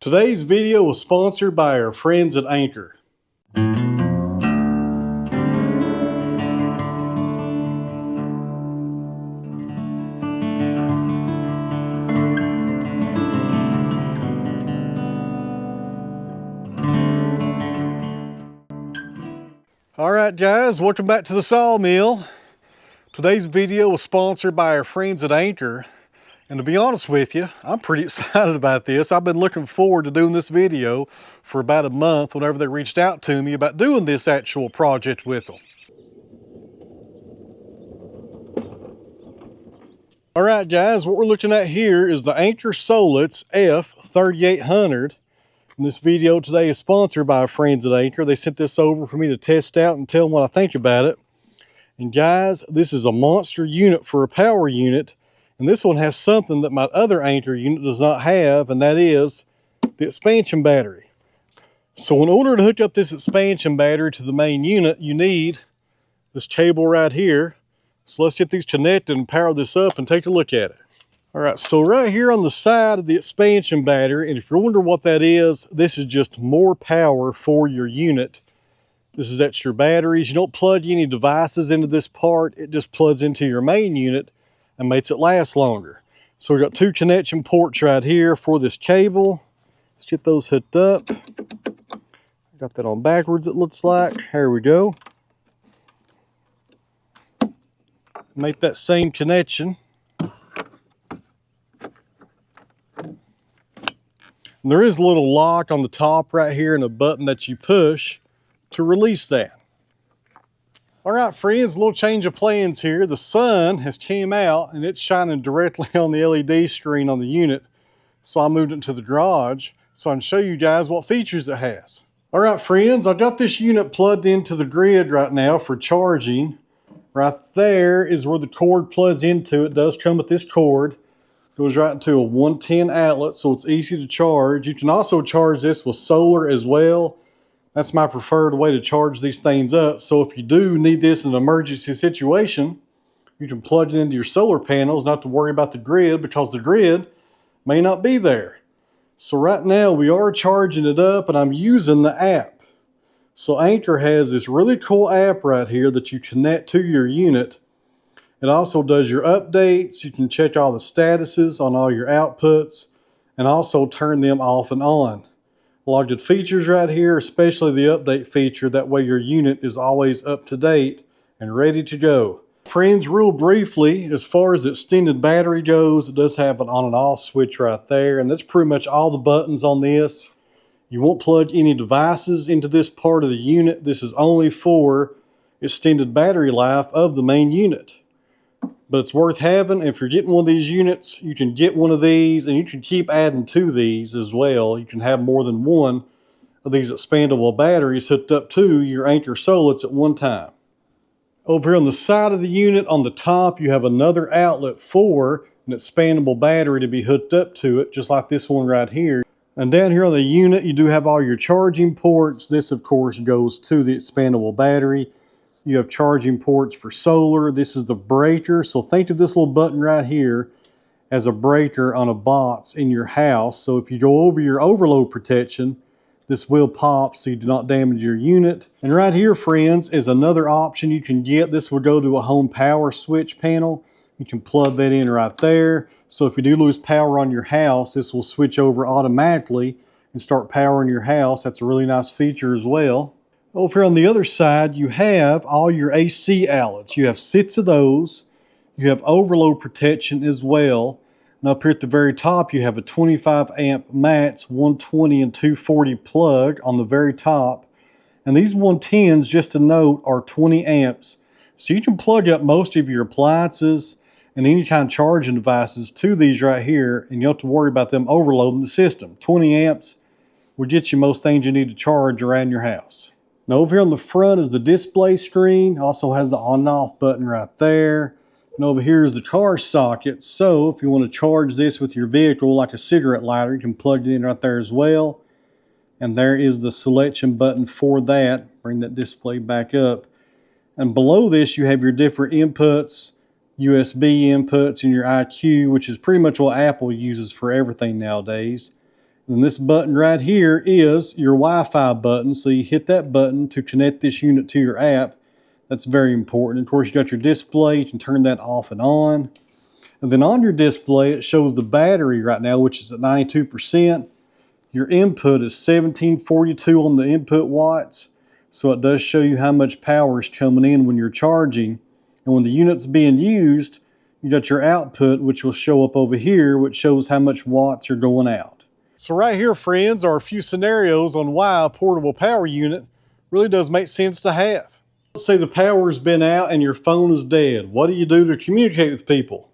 Today's video was sponsored by our friends at Anker. Alright guys, welcome back to the Sawmill. Today's video was sponsored by our friends at Anker. And to be honest with you, I'm pretty excited about this. I've been looking forward to doing this video for about a month whenever they reached out to me about doing this actual project with them. Alright guys, what we're looking at here is the Anker SOLIX F3800. And this video today is sponsored by our friends at Anker. They sent this over for me to test out and tell them what I think about it. And guys, this is a monster unit for a power unit. And this one has something that my other Anker unit does not have, and that is the expansion battery. So in order to hook up this expansion battery to the main unit, you need this cable right here. So let's get these connected and power this up and take a look at it. All right, so right here on the side of the expansion battery, and if you're wondering what that is, this is just more power for your unit. This is extra batteries. You don't plug any devices into this part. It just plugs into your main unit and makes it last longer. So we've got two connection ports right here for this cable. Let's get those hooked up. Got that on backwards, it looks like. There we go. Make that same connection. And there is a little lock on the top right here and a button that you push to release that. All right, friends, a little change of plans here. The sun has came out and it's shining directly on the LED screen on the unit. So I moved it to the garage so I can show you guys what features it has. All right, friends, I've got this unit plugged into the grid right now for charging. Right there is where the cord plugs into. It does come with this cord. Goes right into a 110 outlet, so it's easy to charge. You can also charge this with solar as well. That's my preferred way to charge these things up. So if you do need this in an emergency situation, you can plug it into your solar panels, not to worry about the grid, because the grid may not be there. So right now we are charging it up and I'm using the app. So Anker has this really cool app right here that you connect to your unit. It also does your updates. You can check all the statuses on all your outputs and also turn them off and on. A lot of good features right here, especially the update feature. That way your unit is always up to date and ready to go. Friends, real briefly, as far as the extended battery goes, it does have an on and off switch right there, and that's pretty much all the buttons on this. You won't plug any devices into this part of the unit. This is only for extended battery life of the main unit. But it's worth having. If you're getting one of these units, you can get one of these and you can keep adding to these as well. You can have more than one of these expandable batteries hooked up to your Anker SOLIX at one time. Over here on the side of the unit on the top, you have another outlet for an expandable battery to be hooked up to it, just like this one right here. And down here on the unit, you do have all your charging ports. This, of course, goes to the expandable battery. You have charging ports for solar. This is the breaker. So think of this little button right here as a breaker on a box in your house. So if you go over your overload protection, this will pop so you do not damage your unit. And right here, friends, is another option you can get. This will go to a home power switch panel. You can plug that in right there. So if you do lose power on your house, this will switch over automatically and start powering your house. That's a really nice feature as well. Over here on the other side, you have all your AC outlets. You have 6 of those. You have overload protection as well. And up here at the very top, you have a 25 amp max 120 and 240 plug on the very top. And these 110s, just to note, are 20 amps. So you can plug up most of your appliances and any kind of charging devices to these right here, and you don't have to worry about them overloading the system. 20 amps will get you most things you need to charge around your house. Now over here on the front is the display screen. Also has the on and off button right there. And over here is the car socket. So if you want to charge this with your vehicle like a cigarette lighter, you can plug it in right there as well. And there is the selection button for that. Bring that display back up. And below this you have your different inputs, USB inputs, and your IQ, which is pretty much what Apple uses for everything nowadays. And this button right here is your Wi-Fi button. So you hit that button to connect this unit to your app. That's very important. Of course, you got your display. You can turn that off and on. And then on your display, it shows the battery right now, which is at 92%. Your input is 1742 on the input watts. So it does show you how much power is coming in when you're charging. And when the unit's being used, you got your output, which will show up over here, which shows how much watts are going out. So right here, friends, are a few scenarios on why a portable power unit really does make sense to have. Let's say the power's been out and your phone is dead. What do you do to communicate with people?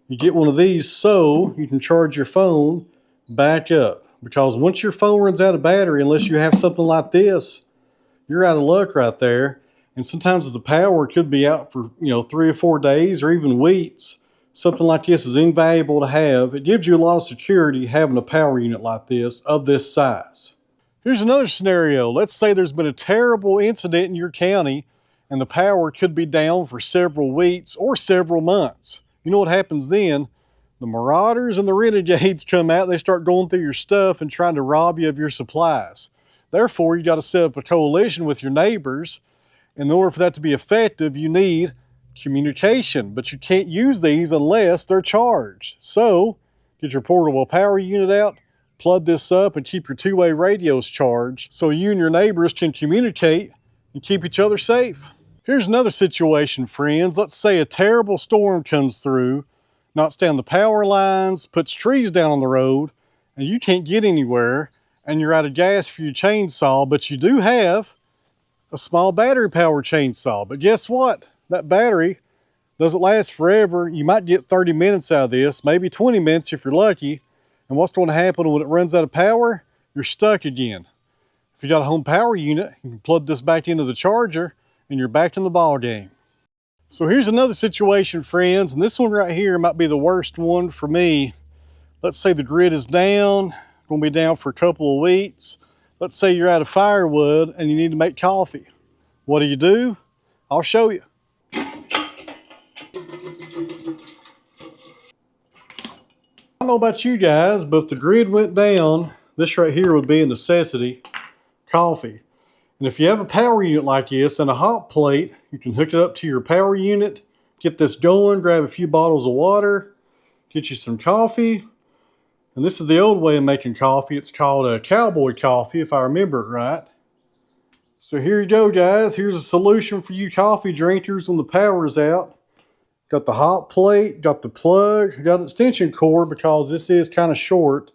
You get one of these so you can charge your phone back up. Because once your phone runs out of battery, unless you have something like this, you're out of luck right there. And sometimes the power could be out for 3 or 4 days or even weeks. Something like this is invaluable to have. It gives you a lot of security having a power unit like this of this size. Here's another scenario. Let's say there's been a terrible incident in your county and the power could be down for several weeks or several months. You know what happens then? The marauders and the renegades come out, they start going through your stuff and trying to rob you of your supplies. Therefore, you got to set up a coalition with your neighbors. In order for that to be effective, you need communication, but you can't use these unless they're charged. So, get your portable power unit out, plug this up, and keep your two-way radios charged so you and your neighbors can communicate and keep each other safe. Here's another situation, friends. Let's say a terrible storm comes through, knocks down the power lines, puts trees down on the road, and you can't get anywhere, and you're out of gas for your chainsaw, but you do have a small battery powered chainsaw. But guess what? That battery doesn't last forever. You might get 30 minutes out of this, maybe 20 minutes if you're lucky. And what's going to happen when it runs out of power? You're stuck again. If you got a home power unit, you can plug this back into the charger and you're back in the ball game. So here's another situation, friends, and this one right here might be the worst one for me. Let's say the grid is down, going to be down for a couple of weeks. Let's say you're out of firewood and you need to make coffee. What do? I'll show you. I don't know about you guys, but if the grid went down, this right here would be a necessity, coffee. And if you have a power unit like this and a hot plate, you can hook it up to your power unit, get this going, grab a few bottles of water, get you some coffee. And this is the old way of making coffee. It's called a cowboy coffee, if I remember it right. So here you go, guys. Here's a solution for you coffee drinkers when the power is out. Got the hot plate, got the plug, got an extension cord because this is kind of short.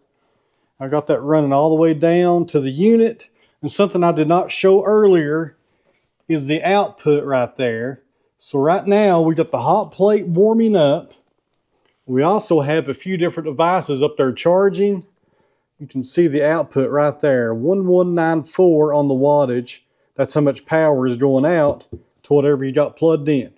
I got that running all the way down to the unit. And something I did not show earlier is the output right there. So right now we got the hot plate warming up. We also have a few different devices up there charging. You can see the output right there, 1194 on the wattage. That's how much power is going out to whatever you got plugged in.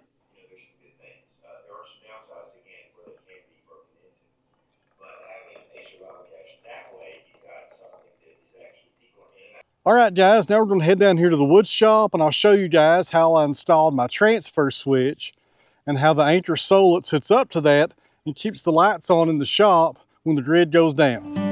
All right, guys, now we're going to head down here to the wood shop and I'll show you guys how I installed my transfer switch and how the Anker SOLIX hooks up to that and keeps the lights on in the shop when the grid goes down.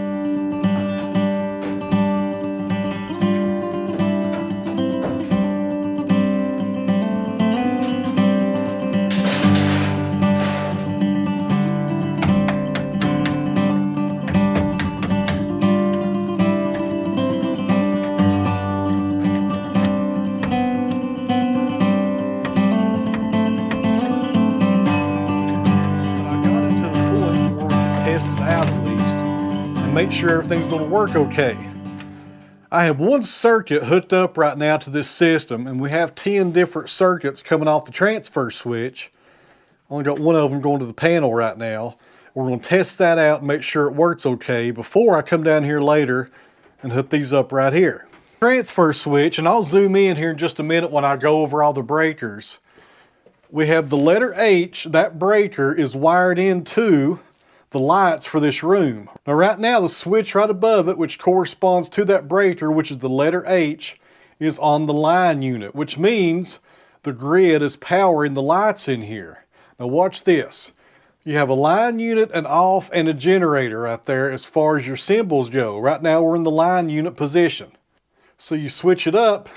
Make sure everything's going to work okay. I have one circuit hooked up right now to this system and we have 10 different circuits coming off the transfer switch. Only got one of them going to the panel right now. We're going to test that out and make sure it works okay before I come down here later and hook these up right here. Transfer switch, and I'll zoom in here in just a minute when I go over all the breakers. We have the letter H. That breaker is wired into the lights for this room. Now right now the switch right above it, which corresponds to that breaker, which is the letter H, is on the line unit, which means the grid is powering the lights in here. Now watch this. You have a line unit, an off, and a generator right there as far as your symbols go. Right now we're in the line unit position. So you switch it up,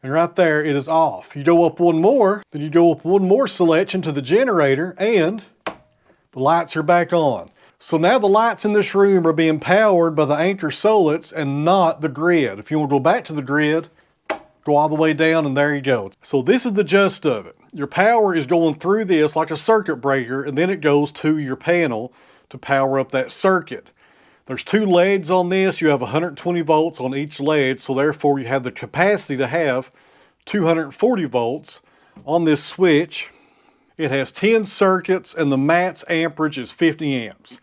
and right there it is off. You go up one more, then you go up one more selection to the generator, and the lights are back on. So now the lights in this room are being powered by the Anker SOLIX and not the grid. If you want to go back to the grid, go all the way down and there you go. So this is the gist of it. Your power is going through this like a circuit breaker, and then it goes to your panel to power up that circuit. There's 2 leads on this. You have 120 volts on each lead, so therefore you have the capacity to have 240 volts on this switch. It has 10 circuits and the max amperage is 50 amps.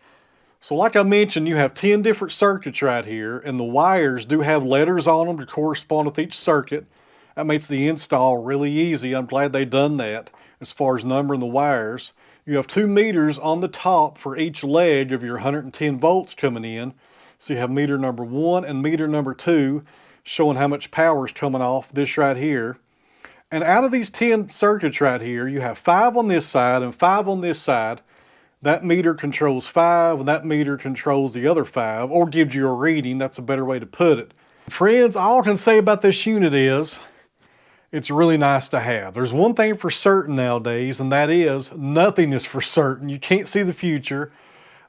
So like I mentioned, you have 10 different circuits right here, and the wires do have letters on them to correspond with each circuit. That makes the install really easy. I'm glad they done that as far as numbering the wires. You have 2 meters on the top for each leg of your 110 volts coming in. So you have meter number 1 and meter number 2 showing how much power is coming off this right here. And out of these 10 circuits right here, you have 5 on this side and 5 on this side. That meter controls 5, and that meter controls the other 5, or gives you a reading. That's a better way to put it. Friends, all I can say about this unit is, it's really nice to have. There's one thing for certain nowadays, and that is, nothing is for certain. You can't see the future.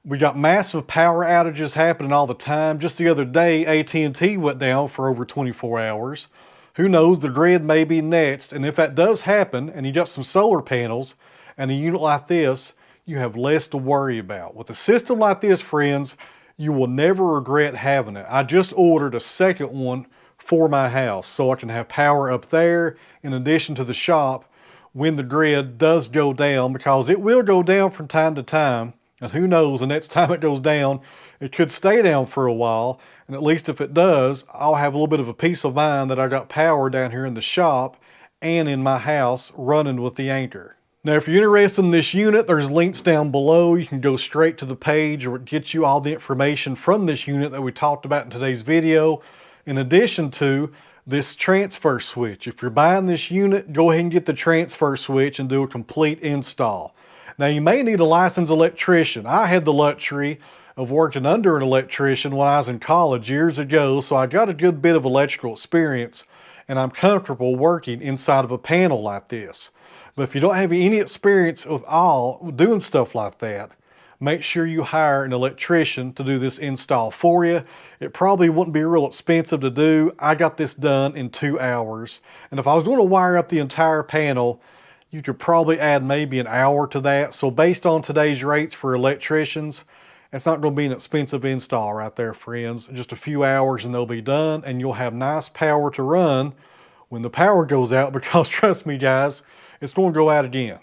We got massive power outages happening all the time. Just the other day, AT&T went down for over 24 hours. Who knows, the grid may be next, and if that does happen, and you got some solar panels, and a unit like this, you have less to worry about. With a system like this, friends, you will never regret having it. I just ordered a second one for my house so I can have power up there in addition to the shop when the grid does go down, because it will go down from time to time, and who knows, the next time it goes down, it could stay down for a while, and at least if it does, I'll have a little bit of a peace of mind that I got power down here in the shop and in my house running with the Anker. Now, if you're interested in this unit, there's links down below. You can go straight to the page where it gets you all the information from this unit that we talked about in today's video, in addition to this transfer switch. If you're buying this unit, go ahead and get the transfer switch and do a complete install. Now, you may need a licensed electrician. I had the luxury of working under an electrician when I was in college years ago, so I got a good bit of electrical experience, and I'm comfortable working inside of a panel like this. But if you don't have any experience with doing stuff like that, make sure you hire an electrician to do this install for you. It probably wouldn't be real expensive to do. I got this done in 2 hours. And if I was going to wire up the entire panel, you could probably add maybe an hour to that. So based on today's rates for electricians, it's not going to be an expensive install right there, friends. Just a few hours and they'll be done, and you'll have nice power to run when the power goes out, because trust me guys, it's going to go out again.